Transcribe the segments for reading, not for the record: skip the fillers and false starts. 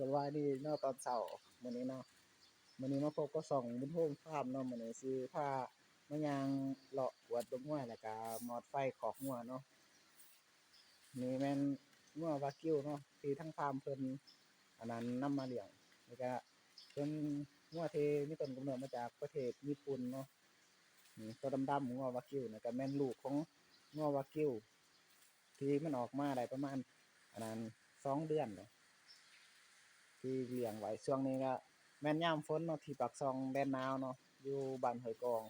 สวัสดีเนาะตอนเช้ามื้อนี้เนาะมื้อนี้มาพบกับช่องบุญโฮมฟาร์มเนาะมื้อนี้สิพามาย่างเลาะกวดเบิ่งงัวแล้วก็มอดไฟคอกงัวเนาะนี่แม่นงัววากิวเนาะที่ทางฟาร์มเพิ่นอันนั้นนำมาเลี้ยงแล้วก็เพิ่นงัวที่มีต้นกำเนิดมาจากประเทศญี่ปุ่นเนาะนี่ตัวดำๆงัววากิวนี่ก็แม่นลูกของงัววากิวที่มันออกมาได้ประมาณอันนั้น2เดือนเนาะ ที่เลี้ยงไว้ช่วงนี้ก็แม่นยามฝนเนาะที่ปากช่องแดนนาวเนาะอยู่บ้านห้วยกอง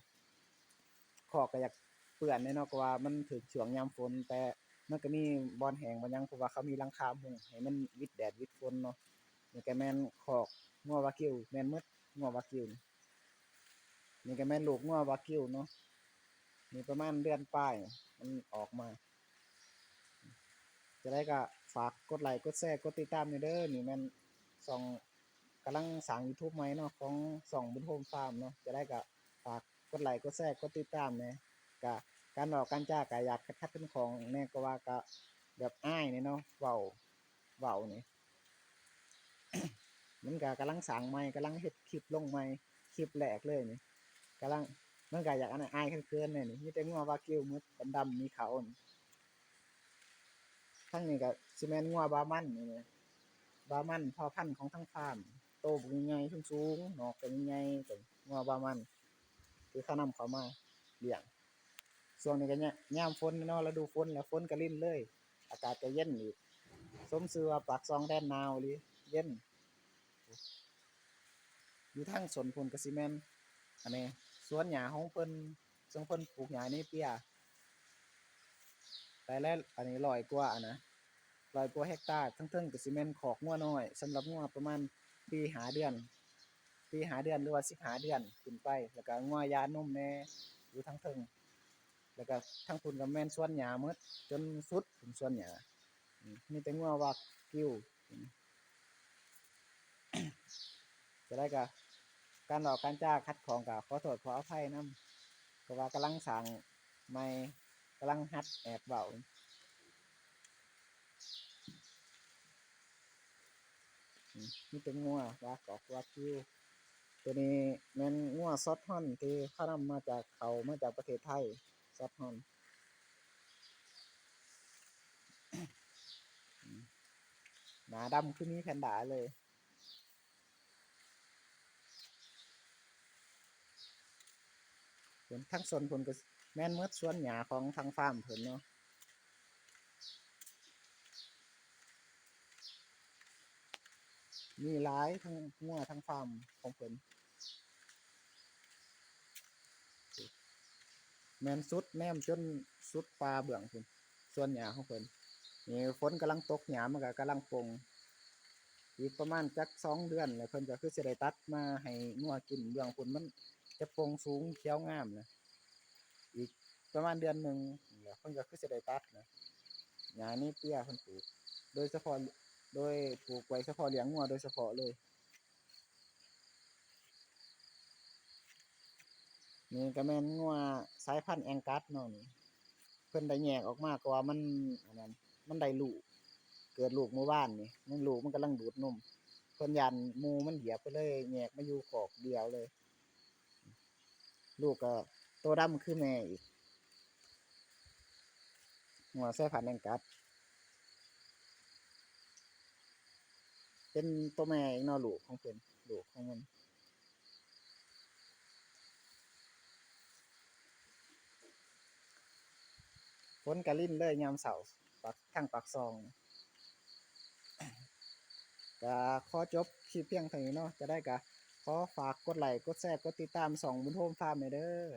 คอกก็อยากเปื้อนแน่เนาะก็ว่ามันถึกช่วงยามฝนแต่มันก็มีบ่อนแห้งบ่หยังเพราะว่าเขามีหลังคามุงให้มันวิดแดดวิดฝนเนาะนี่ก็แม่นคอกงัววากิวแม่นหมดงัววากิวนี่ก็แม่นลูกงัววากิวเนาะนี่ประมาณเดือนปลายมันออกมาจะได้ก็ฝากกดไลค์กดแชร์กดติดตามเด้อนี่แม่นช่องกำลังสร้าง YouTube ใหม่เนาะของช่องบุญโฮมฟาร์มเนาะจะได้ก็ฝากกดไลค์กดแชร์กดติดตามแหน่ก็การเว้าการจาก็อยากคัดเป็นของแน่ก็ว่าก็แบบอ้ายนี่เนาะเว้านี่มันก็กำลังสร้างใหม่กำลังเฮ็ดคลิปลงใหม่คลิปแรกเลยนี่กำลังมันก็อยากอันนั้นอายเขินๆแน่นี่มีแต่งัววากิวหมดดำๆมีเขานี่ทั้งนี้ก็สิแม่นงัวบามันนี่แหละ บามันพ่อพันธุ์ของทางฟาร์มโตบักใหญ่ๆสูงๆนอกก็ใหญ่ๆเป็นงัวบามันคือเขานำเข้ามาเลี้ยงช่วงนี้ก็เนี่ยยามฝนเนาะฤดูฝนแล้วฝนก็ลิ้นเลยอากาศก็เย็นอีกสมชื่อว่าปากซองแดนหนาวอีหลีเย็นอยู่ทางสวนพุ่นก็สิแม่นอันนี้สวนหญ้าของเพิ่นซึ่งเพิ่นปลูกหญ้าในเปียแต่ละอันนี้100กว่าอะนะ100กว่าเฮกตาร์เทิงๆก็สิแม่นคอกงัวน้อยสำหรับงัวประมาณปี5เดือน หรือว่า15เดือนขึ้นไปแล้วก็งัวยานมแหน่อยู่ทางเทิงแล้วก็ทางพุ่นก็แม่นสวนหญ้าหมดจนสุดถึงสวนหญ้ามีแต่งัววากิวจะได้ก็การเว้าการจาขัดข้องก็ขอโทษขออภัยนำเพราะว่ากำลังสร้างใหม่กำลังหัดแอบเว้ามีแต่งัววากอกวากิวตัวนี้แม่นงัวซอตฮอนที่เขานำมาจากมาจากประเทศไทยซอตฮอนหนาดำคือมีแพนด้าเลยส่วนทั้งสวนเพิ่นก็แม่นหมดสวนหญ้าของทางฟาร์มเพิ่นเนาะมีหลายทั้งงัวทั้งฟาร์มของเพิ่นแม่นสุดแนมจนสุดป่าเบื้องพุ่นสวนหญ้าของเพิ่นนี่ฝนกำลังตกหญ้ามันก็กำลังปลงอีกประมาณจัก2เดือนแล้วเพิ่นก็คือสิได้ตัดมาให้งัวกินเบื้องพุ่นมันจะปลงสูงเขียวงามนะอีกประมาณเดือนหนึ่งแล้วเพิ่นก็คือสิได้ตัดนะหญ้านี่เปียเพิ่นปลูกโดยเฉพาะโดยปลูกไว้เฉพาะเลี้ยงงัวโดยเฉพาะเลยนี่ก็แม่นงัวสายพันธุ์ Angus เนาะนี่เพิ่นได้แยกออกมาก็ว่ามันอันนั้นมันได้ลูกเกิดลูกเมื่อวานนี่มันลูกมันกำลังดูดนมเพิ่นย้านหมู่มันเหยียบเพิ่นเลยแยกมาอยู่คอกเดียวเลยลูกก็โตดำคือแม่อีกงัวสายพันธุ์ Angus เป็นตัวแม่อีกเนาะลูกของเพิ่นลูกของมันฝนก็ลิ้นเลยยามเช้าทางปากช่องก็ขอจบคลิปเพียงเท่านี้เนาะจะได้ก็ขอฝากกดไลค์กดแชร์กดติดตามช่องบุญโฮมฟาร์มหน่อยเด้อ